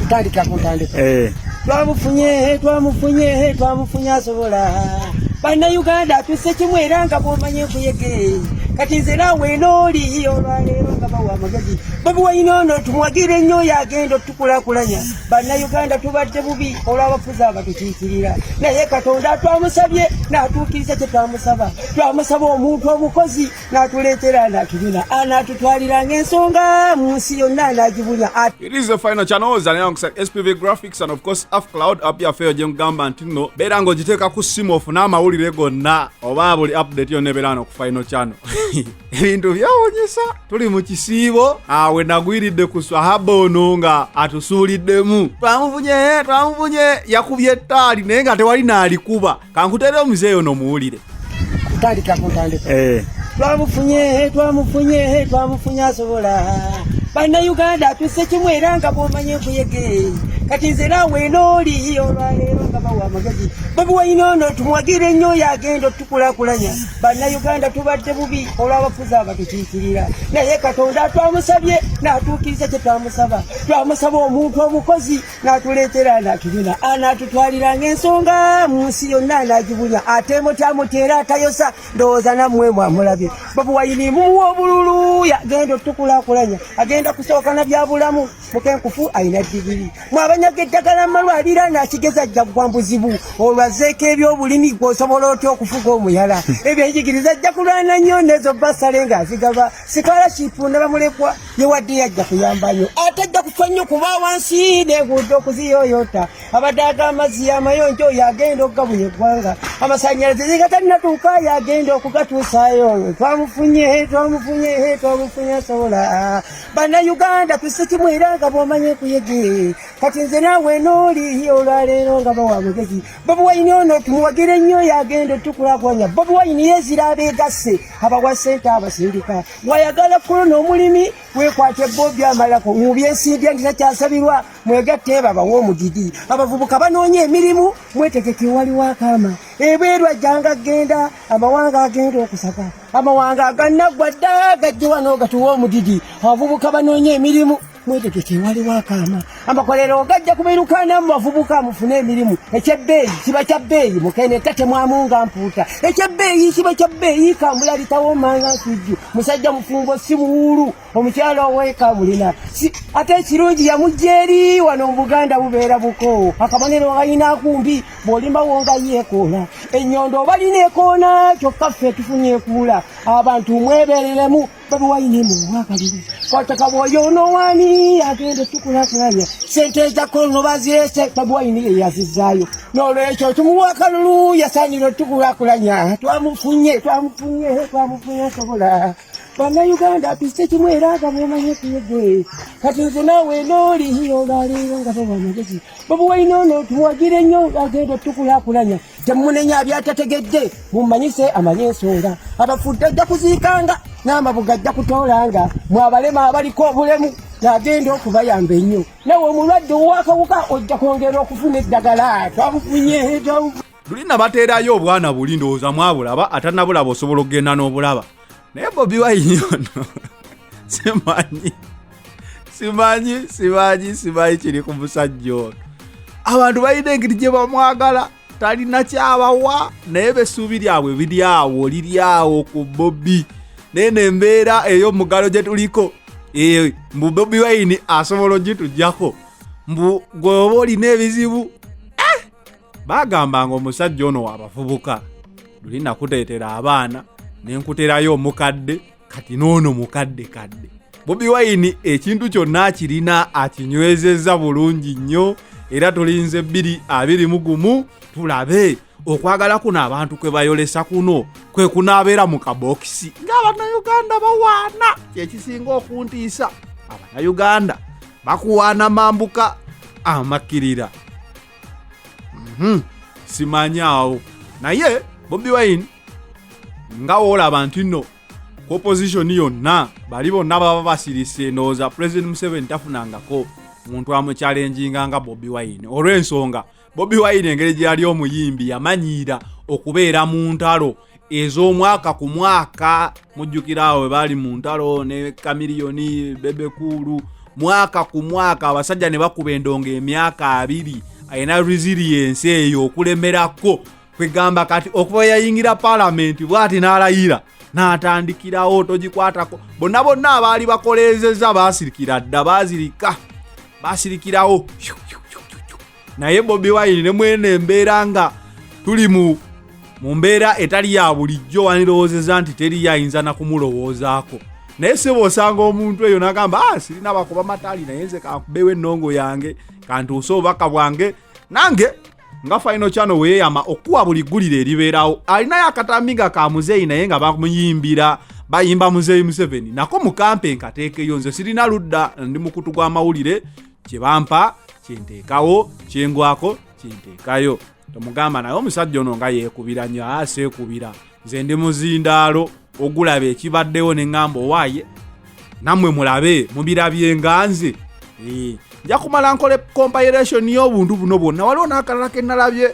Tandika kuntandika. Twamufunye asobola. Bana Uganda tuse kimwera nga bomanye kuyege. Kati nzera wenoli olwalero nga bawa amagezi. Bobi Wine ono tumwagire nnyo yagenda tukulakulanya. Bana Uganda tubadde bubi olw'abafuzi abatukiikirira. Naye Katonda twamusabye n'atuukiriza kye twamusaba. Twamusaba omuntu omukozi n'atuleetera n'atubina. Anaatutwalira ng'ensonga mu nsi yonna n'agibunya. It is the final channels and alongside SPV Graphics and of course Afcloud up ya feo jengamba ntino. Bera ngojiteka ku sim off n'amawulire gonna oba buli update yonna ebeera no ku final channel. Ebintu byawonyesa tuli mu kisiibo awe nagwiridde ku swahaba ono nga atusuuliddemu twamufunye yakubye ettaali naye nga tewali n'alikuba kankutere omuzeeyi ono muwulire kutandika twamufunye asobola bana Uganda tuse kimwera nga bomanye kuyege kati nzera wenoli olwalero nga bawa amagezi Bobi Wine ono tumwagire nnyo yagenda tukulakulanya bana Uganda tubadde bubi olw'abafuzi abatukiikirira naye Katonda twamusabye n'atuukiriza kye twamusaba omuntu omukozi n'atuleetera n'atubina anaatutwalira ng'ensonga mu nsi yonna n'agibunya ate mutyamuteera atayosa ndowooza nammwe mwamulabye Bobi Wine mumuwa obululu yagenda tukulakulanya agenda kusooka na byabulamu mukenkufu ayina digiri mwabanyaga eddagala malwalira n'akigeza ajja gwambuzibu olwazeeko ebyobulimi gw'osobola otya okufuga omuyala ebyenjigiriza ajja kulwana nnyo nezo basale ng'azigaba sikolashipu ne bamulekwa yewadde yajja kuyambayo ate ajja kufa nnyo kuba wansi n'enguudo okuziyoyota abadde ag'amazzi amayonjo yagenda okugabunya eggwanga amasannyalaze zigatalina-tuuka yagenda okugatuusaayo twamufunye asobola bana Uganda tuse kimwera nga bomanye kuyege kati nze naawe n'oli olwaleero nga bawa amagezi Bobi Wine ono tumuwagire nnyo yagenda tukulakwanya Bobi Wine yeezira abeegasse abawa ssente abasindika wayagala kulona omulimi weekwate Bobi amalako mu byensindya nti takyasabirwa mwegatte babawa omudidi abavubuka banoonya emirimu mwetegeke waliwo akaama ebweru ajjanga agenda amawanga agenda okusaka amawanga agannaggwa dda gajje wano gatuwa omudidi abavubuka banoonya emirimu mwetegeke waliwo akaama amakolero gajja kubeerukana mu bavubuka mufune emirimu ekyebbeeyi kiba kya bbeeyi mukene tatemwamunga mpuuta ekyebbeeyi kiba kya bbeeyi kambula litawomanga nsujju musajja mufumbo si muwulu omukyala oweeka mulina ate ekirungi yamujja eri wano mu Buganda bubeera buko akabonero kalina akumbi bw'olimbawo nga yeekoola ennyondo balina ekoona kyokka ffe tufunye ekuula abantu mwebeereremu Bobi Wine muwakaliri kwataka bwoyonowaani agenda tukulakulanya sente ezakolono bazirese Bobi Wine yeyazizaayo n'olwekyo tumuwa akalulu yasaanira tukulakulanya twamufunye asobola bana Uganda tuse kimwera nga bomanye kuyege kati nze naawe n'oli olwaleero nga bawa amagezi Bobi Wine ono tumuwagire nnyo agenda tukulakulanya temunenya byatategedde mumanyise amanye ensonga abafudde ajja kuziikanga n'amabuga ajja kutoolanga mwabalema abaliko obulemu agenda okubayamba ennyo nawe omulwadde owakawuka ojja kwongera okufuna eddagala twamufunye lulina bateerayo obwana buli ndowooza mwabulaba atanabulaba osobola okugenda n'obulaba naye Bobi Wine ono simanyi kiri ku musajja ono abantu balina engeri gye bamwagala talina kyabawa naye besuubi lyabwe liri awo ku Bobi naye nembeera ey'omugalo gye tuliko mbu Bobi Wine asobola ogitujjako mbu gwe oba olina ebizibu bagambanga omusajja ono wabavubuka lulina kuteetera abaana nenkuterayo omukadde kati n'ono mukadde Bobi Wine ekintu kyonna akirina akinywezezza bulungi nnyo era tulinze 2021 tulabe okwagala kuno abantu kwe bayolesa kuno kwe kunaabeera mu kabokisi ng'Abannayuganda bawaana kyekisinga okuntiisa Abannayuganda bakuwaana mambuka amakkirira simanyi awo naye Bobi Wine nga woolaba nti nno ku opposition yonna bali bonna baba basirise ndowooza President Museveni tafunangako muntu amukyalenjinga nga Bobi Wine olw'ensonga Bobi Wine engeri gye yali omuyimbi yamanyiira okubeera mu ntalo ez'omwaka ku mwaka mujjukira awo baali mu ntalo ne Kamiliyoni Bebe Kulu mwaka ku mwaka abasajja ne bakuba endongo emyaka 2 ayina resilience eyo okulemerako kwegamba kati okuva yayingira parliament bwati n'alayira n'atandikirawo togikwatako bonna abaali bakolezeza basirikira dda basirikirawo naye Bobi Wine ne mwene embeera nga tuli mu mbeera etali ya bulijjo wanirowoozeza nti teri yayinza na kumulowoozaako naye sebo osanga omuntu eyo n'agamba sirina bakuba mataali naye nze kankubeewo ennongo yange kantuuse obubaka bwange nange nga Final Channel weeyama okuwa buli ggulire eribeerawo alinayo akatambi nga ka muzeeyi naye nga bamuyimbira bayimba muzeeyi Museveni nako mu kampe nkateekeyo nze sirina ludda ndi mukutu gw'amawulire kye bampa kyenteekawo kyengwako kyenteekayo tomugamba naye omusajja ono nga yeekubira nnyo seekubira nze ndi muzindaalo ogulaba ekibaddewo ne ŋŋamba owaaye nammwe mulabe mubirabye nga nze nja kumala nkole compilation y'obuntu buno bwonna waliwo n'akalala ke nalabye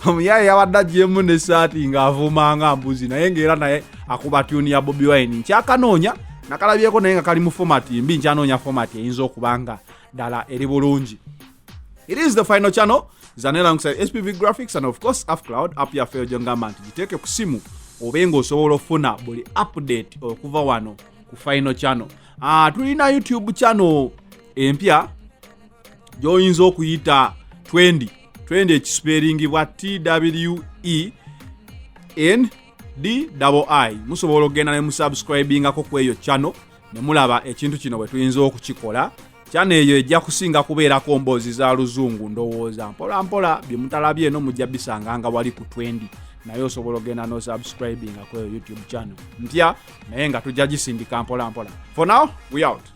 omuyaye yabadde agyemu n'essaati ng'avuma nga mbuzi naye ng'era naye akuba tuni ya Bobi Wine nkyakanoonya nakalabyeko naye nga kali mu format mbi nkyanoonya format eyinza okuba nga ddala eri bulungi. It is the Final Channel Zanel alongside SPV Graphics and of course Afcloud app ya Fayo Jongama giteeke ku simu obenga osobola ofuna buli update okuva wano ku Final Channel. Tulina YouTube channel empya joyinza okuyita 20 ekisperingibwa TWENDI musobola okugenda ne musubscribingako ku eyo channel ne mulaba ekintu kino bwe tuyinza okukikola. Channel eyo ejja kusinga kubeerako mboozi za luzungu ndowooza mpola mpola bye mutalabye eno mujja bisanga nga wali ku 20 naye osobola okugenda no subscribinga ku eyo YouTube channel mpya naye nga tujja gisindika mpola mpola. For now we out.